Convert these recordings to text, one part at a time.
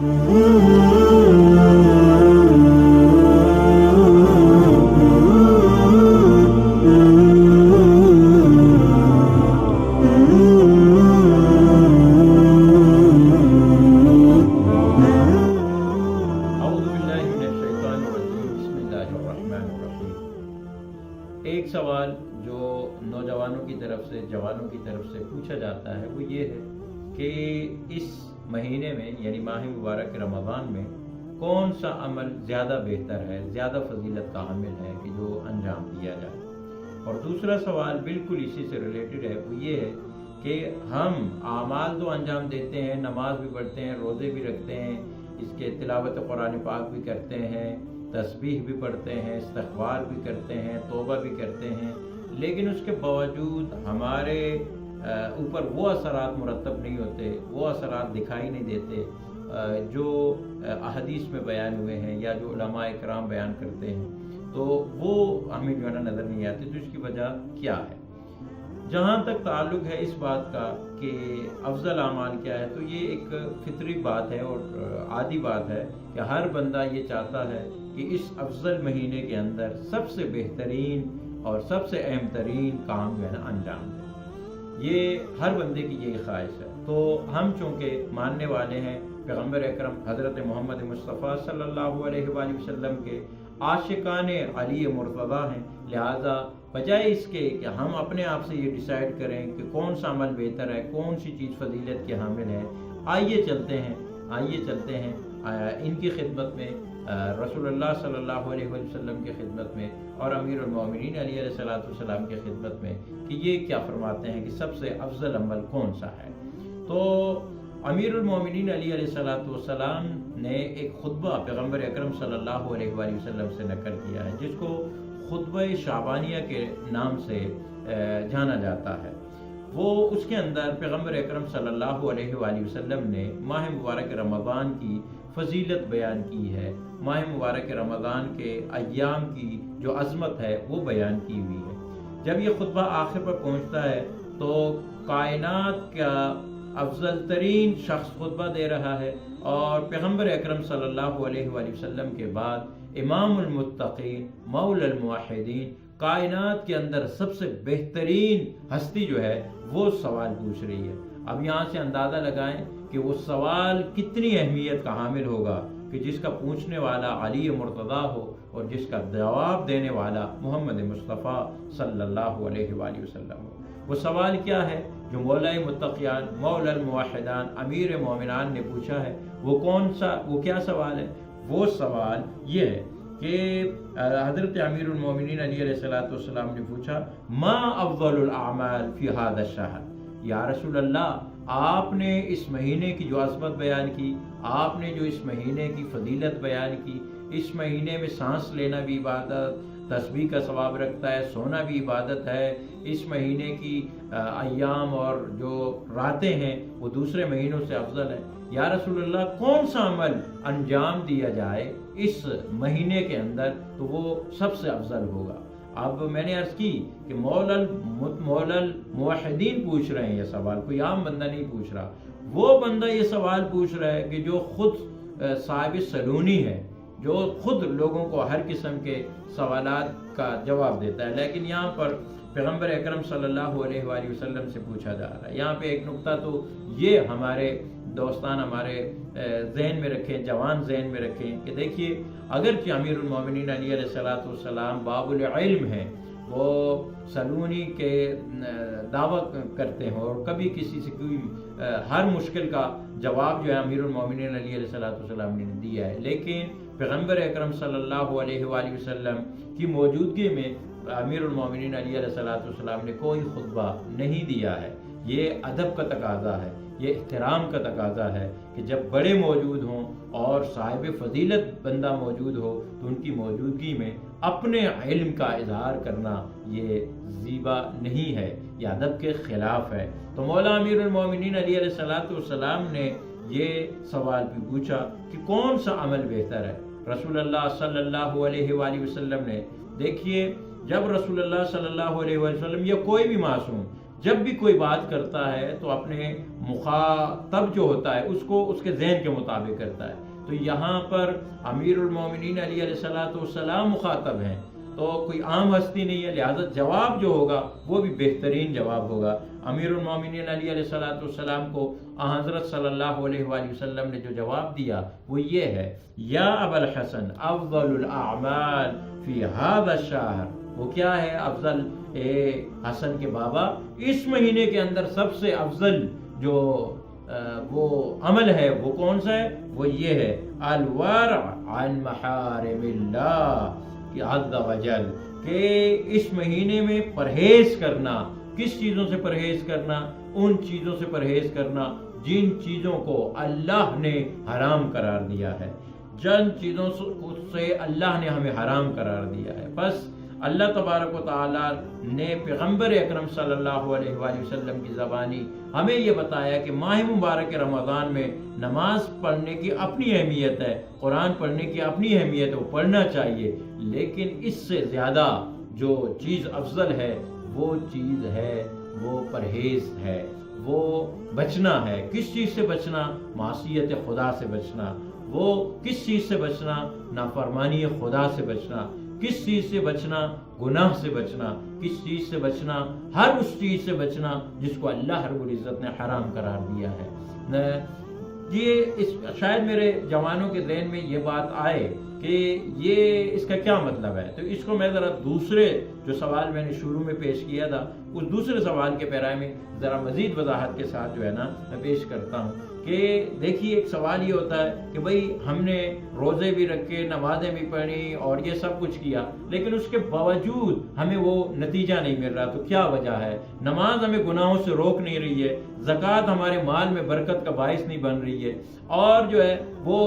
ایک سوال جو نوجوانوں کی طرف سے، جوانوں کی طرف سے پوچھا جاتا ہے وہ یہ ہے کہ اس مہینے میں یعنی ماہ مبارک رمضان میں کون سا عمل زیادہ بہتر ہے، زیادہ فضیلت کا حامل ہے کہ جو انجام دیا جائے۔ اور دوسرا سوال بالکل اسی سے ریلیٹڈ ہے، وہ یہ ہے کہ ہم اعمال تو انجام دیتے ہیں، نماز بھی پڑھتے ہیں، روزے بھی رکھتے ہیں، اس کے تلاوت قرآن پاک بھی کرتے ہیں، تسبیح بھی پڑھتے ہیں، استغفار بھی کرتے ہیں، توبہ بھی کرتے ہیں، لیکن اس کے باوجود ہمارے اوپر وہ اثرات مرتب نہیں ہوتے، وہ اثرات دکھائی نہیں دیتے جو احادیث میں بیان ہوئے ہیں یا جو علماء اکرام بیان کرتے ہیں، تو وہ ہمیں جو ہے نا نظر نہیں آتے۔ تو اس کی وجہ کیا ہے؟ جہاں تک تعلق ہے اس بات کا کہ افضل اعمال کیا ہے، تو یہ ایک فطری بات ہے اور عادی بات ہے کہ ہر بندہ یہ چاہتا ہے کہ اس افضل مہینے کے اندر سب سے بہترین اور سب سے اہم ترین کام جو ہے نا انجام دے۔ یہ ہر بندے کی یہی خواہش ہے۔ تو ہم چونکہ ماننے والے ہیں پیغمبر اکرم حضرت محمد مصطفیٰ صلی اللہ علیہ وآلہ وسلم کے عاشقان علی مرتضیٰ ہیں، لہٰذا بجائے اس کے کہ ہم اپنے آپ سے یہ ڈیسائیڈ کریں کہ کون سا عمل بہتر ہے، کون سی چیز فضیلت کے حامل ہے، آئیے چلتے ہیں ان کی خدمت میں، رسول اللہ صلی اللہ علیہ وسلم کی خدمت میں اور امیر المومنین علی علیہ السلام کی خدمت میں کہ یہ کیا فرماتے ہیں کہ سب سے افضل عمل کون سا ہے۔ تو امیر المومنین علی علیہ السلام نے ایک خطبہ پیغمبر اکرم صلی اللہ علیہ وآلہ وسلم سے نقل کیا ہے، جس کو خطبہ شعبانیہ کے نام سے جانا جاتا ہے۔ وہ اس کے اندر پیغمبر اکرم صلی اللہ علیہ وآلہ وسلم نے ماہ مبارک رمضان کی فضیلت بیان کی ہے، ماہ مبارک رمضان کے ایام کی جو عظمت ہے وہ بیان کی ہوئی ہے۔ جب یہ خطبہ آخر پر پہنچتا ہے تو کائنات کا افضل ترین شخص خطبہ دے رہا ہے، اور پیغمبر اکرم صلی اللہ علیہ وآلہ وسلم کے بعد امام المتقین مولا الموحدین، کائنات کے اندر سب سے بہترین ہستی جو ہے وہ سوال پوچھ رہی ہے۔ اب یہاں سے اندازہ لگائیں کہ وہ سوال کتنی اہمیت کا حامل ہوگا کہ جس کا پوچھنے والا علی مرتضیٰ ہو اور جس کا جواب دینے والا محمد مصطفیٰ صلی اللہ علیہ وآلہ وسلم ہو۔ وہ سوال کیا ہے جو مولا متقیان، مولا الموحدان، امیر مومنان نے پوچھا ہے؟ وہ کیا سوال ہے؟ وہ سوال یہ ہے کہ حضرت امیر المومنین علی علیہ السلام نے پوچھا ما افضل الاعمال فی هذا الشہر، یا رسول اللہ آپ نے اس مہینے کی جو عظمت بیان کی، آپ نے جو اس مہینے کی فضیلت بیان کی، اس مہینے میں سانس لینا بھی عبادت، تسبیح کا ثواب رکھتا ہے، سونا بھی عبادت ہے، اس مہینے کی ایام اور جو راتیں ہیں وہ دوسرے مہینوں سے افضل ہے، یا رسول اللہ کون سا عمل انجام دیا جائے اس مہینے کے اندر تو وہ سب سے افضل ہوگا۔ اب میں نے عرض کی کہ مولا الموحدین پوچھ رہے ہیں یہ سوال، کوئی عام بندہ نہیں پوچھ رہا۔ وہ بندہ یہ سوال پوچھ رہا ہے کہ جو خود صاحب سلونی ہے، جو خود لوگوں کو ہر قسم کے سوالات کا جواب دیتا ہے، لیکن یہاں پر پیغمبر اکرم صلی اللہ علیہ وآلہ وسلم سے پوچھا جا رہا ہے۔ یہاں پہ ایک نقطہ تو یہ ہمارے دوستان ہمارے ذہن میں رکھیں، جوان ذہن میں رکھیں کہ دیکھیے اگرچہ امیر المومنین علی علیہ السلام باب العلم ہیں، وہ سلونی کے دعویٰ کرتے ہیں اور کبھی کسی سے کوئی ہر مشکل کا جواب جو ہے امیر المومنین علی علیہ السلام نے دیا ہے، لیکن پیغمبر اکرم صلی اللہ علیہ وآلہ وسلم کی موجودگی میں امیر المومنین علی علیہ السلام نے کوئی خطبہ نہیں دیا ہے۔ یہ ادب کا تقاضا ہے، یہ احترام کا تقاضا ہے کہ جب بڑے موجود ہوں اور صاحب فضیلت بندہ موجود ہو تو ان کی موجودگی میں اپنے علم کا اظہار کرنا یہ زیبا نہیں ہے، یہ ادب کے خلاف ہے۔ تو مولا امیر المومنین علی علیہ السلام نے یہ سوال بھی پوچھا کہ کون سا عمل بہتر ہے۔ رسول اللہ صلی اللہ علیہ وآلہ وسلم نے، دیکھیے جب رسول اللہ صلی اللہ علیہ وسلم یا کوئی بھی معصوم جب بھی کوئی بات کرتا ہے تو اپنے مخاطب جو ہوتا ہے اس کو اس کے ذہن کے مطابق کرتا ہے. تو یہاں پر امیر المومنین علی علیہ السلام مخاطب ہیں، تو کوئی عام ہستی نہیں ہے، لہذا جواب جو ہوگا وہ بھی بہترین جواب ہوگا. امیر المومنین علی علیہ السلام کو حضرت صلی اللہ علیہ وآلہ وسلم نے جو جواب دیا وہ یہ ہے، یا ابا الحسن افضل الاعمال فی هذا الشہر. وہ کیا ہے؟ افضل حسن کے بابا، اس مہینے کے اندر سب سے افضل جو وہ عمل ہے وہ کون سا ہے؟ وہ یہ ہے، الورع عن محارم اللہ عز وجل، کہ اس مہینے میں پرہیز کرنا. کس چیزوں سے پرہیز کرنا؟ ان چیزوں سے پرہیز کرنا جن چیزوں کو اللہ نے حرام قرار دیا ہے، جن چیزوں سے اللہ نے ہمیں حرام قرار دیا ہے. بس اللہ تبارک و تعالیٰ نے پیغمبر اکرم صلی اللہ علیہ وآلہ وسلم کی زبانی ہمیں یہ بتایا کہ ماہ مبارک رمضان میں نماز پڑھنے کی اپنی اہمیت ہے، قرآن پڑھنے کی اپنی اہمیت ہے، وہ پڑھنا چاہیے، لیکن اس سے زیادہ جو چیز افضل ہے وہ چیز ہے، وہ پرہیز ہے، وہ بچنا ہے. کس چیز سے بچنا؟ معصیت خدا سے بچنا. وہ کس چیز سے بچنا؟ نافرمانی خدا سے بچنا. کس چیز سے بچنا؟ گناہ سے بچنا. کس چیز سے بچنا؟ ہر اس چیز سے بچنا جس کو اللہ رب العزت نے حرام قرار دیا ہے. شاید میرے جوانوں کے ذہن میں یہ بات آئے کہ یہ اس کا کیا مطلب ہے، تو اس کو میں ذرا دوسرے جو سوال میں نے شروع میں پیش کیا تھا اس دوسرے سوال کے پیرائے میں ذرا مزید وضاحت کے ساتھ جو ہے نا میں پیش کرتا ہوں. کہ دیکھیے ایک سوال یہ ہوتا ہے کہ بھئی ہم نے روزے بھی رکھے، نمازیں بھی پڑھی اور یہ سب کچھ کیا، لیکن اس کے باوجود ہمیں وہ نتیجہ نہیں مل رہا. تو کیا وجہ ہے؟ نماز ہمیں گناہوں سے روک نہیں رہی ہے، زکوٰۃ ہمارے مال میں برکت کا باعث نہیں بن رہی ہے، اور جو ہے وہ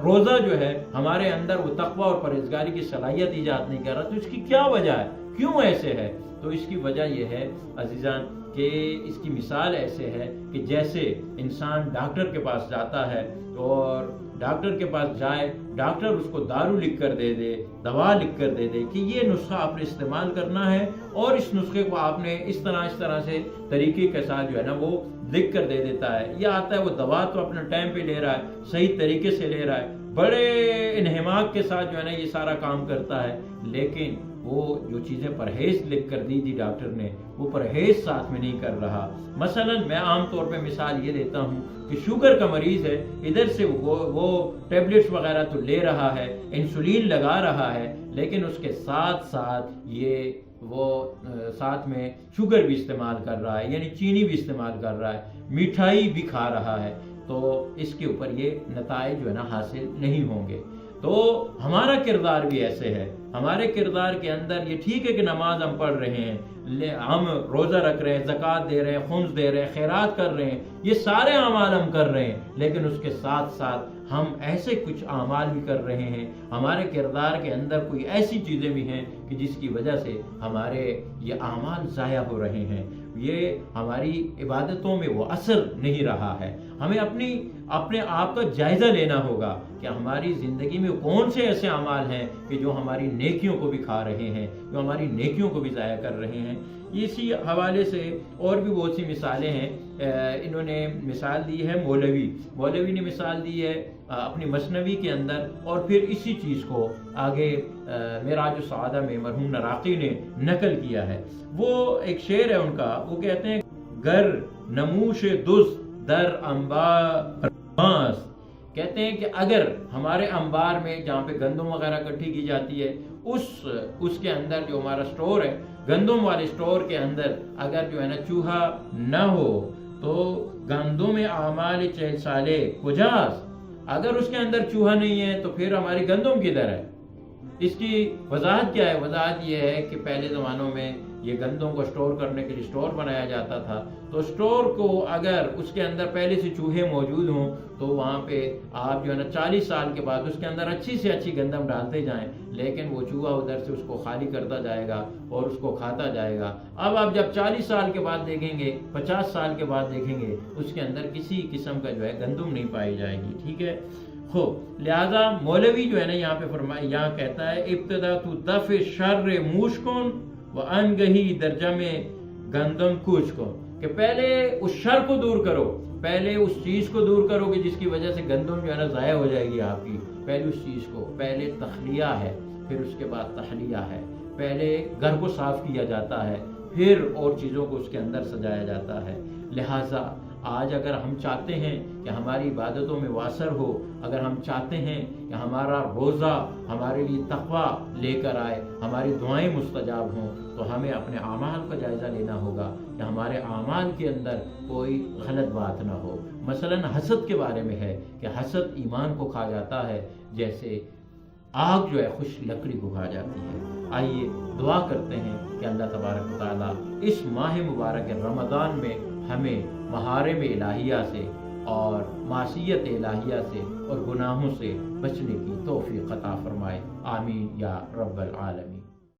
روزہ جو ہے ہمارے اندر وہ تقویٰ اور پرہیزگاری کی صلاحیت ایجاد نہیں کر رہا. تو اس کی کیا وجہ ہے؟ کیوں ایسے ہے؟ تو اس کی وجہ یہ ہے عزیزان کہ اس کی مثال ایسے ہے کہ جیسے انسان ڈاکٹر کے پاس جاتا ہے اور ڈاکٹر کے پاس جائے، ڈاکٹر اس کو دارو لکھ کر دے دے، دوا لکھ کر دے دے کہ یہ نسخہ آپ نے استعمال کرنا ہے، اور اس نسخے کو آپ نے اس طرح سے طریقے کے ساتھ جو ہے نا وہ لکھ کر دے دیتا ہے. یہ آتا ہے وہ دوا تو اپنا ٹائم پہ لے رہا ہے، صحیح طریقے سے لے رہا ہے، بڑے انہماک کے ساتھ جو ہے نا یہ سارا کام کرتا ہے، لیکن وہ جو چیزیں پرہیز لکھ کر دی تھی ڈاکٹر نے وہ پرہیز ساتھ میں نہیں کر رہا. مثلا میں عام طور پہ مثال یہ دیتا ہوں کہ شوگر کا مریض ہے، ادھر سے وہ ٹیبلٹس وغیرہ تو لے رہا ہے، انسولین لگا رہا ہے، لیکن اس کے ساتھ ساتھ وہ ساتھ میں شوگر بھی استعمال کر رہا ہے، یعنی چینی بھی استعمال کر رہا ہے، میٹھائی بھی کھا رہا ہے. تو اس کے اوپر یہ نتائج جو ہے نا حاصل نہیں ہوں گے. تو ہمارا کردار بھی ایسے ہے. ہمارے کردار کے اندر یہ ٹھیک ہے کہ نماز ہم پڑھ رہے ہیں، ہم روزہ رکھ رہے ہیں، زکوٰۃ دے رہے ہیں، خمس دے رہے ہیں، خیرات کر رہے ہیں، یہ سارے اعمال ہم کر رہے ہیں، لیکن اس کے ساتھ ساتھ ہم ایسے کچھ اعمال بھی کر رہے ہیں، ہمارے کردار کے اندر کوئی ایسی چیزیں بھی ہیں کہ جس کی وجہ سے ہمارے یہ اعمال ضائع ہو رہے ہیں، یہ ہماری عبادتوں میں وہ اثر نہیں رہا ہے. ہمیں اپنے آپ کا جائزہ لینا ہوگا کہ ہماری زندگی میں کون سے ایسے اعمال ہیں کہ جو ہماری نیکیوں کو بھی کھا رہے ہیں، جو ہماری نیکیوں کو بھی ضائع کر رہے ہیں. اسی حوالے سے اور بھی بہت سی مثالیں ہیں. انہوں نے مثال دی ہے مولوی نے مثال دی ہے اپنی مثنوی کے اندر، اور پھر اسی چیز کو آگے معراج السعادہ میں مرحوم نراقی نے نقل کیا ہے. وہ ایک شعر ہے ان کا، وہ کہتے ہیں گر نموش دز در انبار ماست، کہتے ہیں کہ اگر ہمارے انبار میں جہاں پہ گندم وغیرہ اکٹھی کی جاتی ہے اس کے اندر جو ہمارا سٹور ہے، گندم والے سٹور کے اندر اگر جو ہے نا چوہا نہ ہو تو گندم اعمال 40 سالے کجاس، اگر اس کے اندر چوہا نہیں ہے تو پھر ہماری گندم کدھر ہے؟ اس کی وضاحت کیا ہے؟ وضاحت یہ ہے کہ پہلے زمانوں میں یہ گندم کو سٹور کرنے کے لیے سٹور بنایا جاتا تھا، تو سٹور کو اگر اس کے اندر پہلے سے چوہے موجود ہوں تو وہاں پہ آپ جو ہے نا 40 سال کے بعد اس کے اندر اچھی سے اچھی گندم ڈالتے جائیں، لیکن وہ چوہا ادھر سے اس کو خالی کرتا جائے گا اور اس کو کھاتا جائے گا. اب آپ جب 40 سال کے بعد دیکھیں گے، 50 سال کے بعد دیکھیں گے، اس کے اندر کسی قسم کا جو ہے گندم نہیں پائی جائے گی. ٹھیک ہے، لہذا مولوی جو ہے نا یہاں پہ یہاں کہتا ہے ابتدا تو دفع شر موشکن و انگہی درجہ میں گندم کوچ کو، کہ پہلے اس شر کو دور کرو، پہلے اس چیز کو دور کرو کہ جس کی وجہ سے گندم جو ہے نا ضائع ہو جائے گی آپ کی، پہلے اس چیز کو، پہلے تخلیہ ہے، پھر اس کے بعد تحلیہ ہے، پہلے گھر کو صاف کیا جاتا ہے، پھر اور چیزوں کو اس کے اندر سجایا جاتا ہے۔ لہٰذا آج اگر ہم چاہتے ہیں کہ ہماری عبادتوں میں واثر ہو، اگر ہم چاہتے ہیں کہ ہمارا روزہ ہمارے لیے تقویٰ لے کر آئے، ہماری دعائیں مستجاب ہوں، تو ہمیں اپنے اعمال کا جائزہ لینا ہوگا کہ ہمارے اعمال کے اندر کوئی غلط بات نہ ہو۔ مثلاً حسد کے بارے میں ہے کہ حسد ایمان کو کھا جاتا ہے، جیسے آگ جو ہے خشک لکڑی کو کھا جاتی ہے۔ آئیے دعا کرتے ہیں کہ اللہ تبارک و تعالیٰ اس ماہ مبارک رمضان میں ہمیں محارم الہیہ سے اور معصیت الہیہ سے اور گناہوں سے بچنے کی توفیق عطا فرمائے، آمین یا رب العالمین۔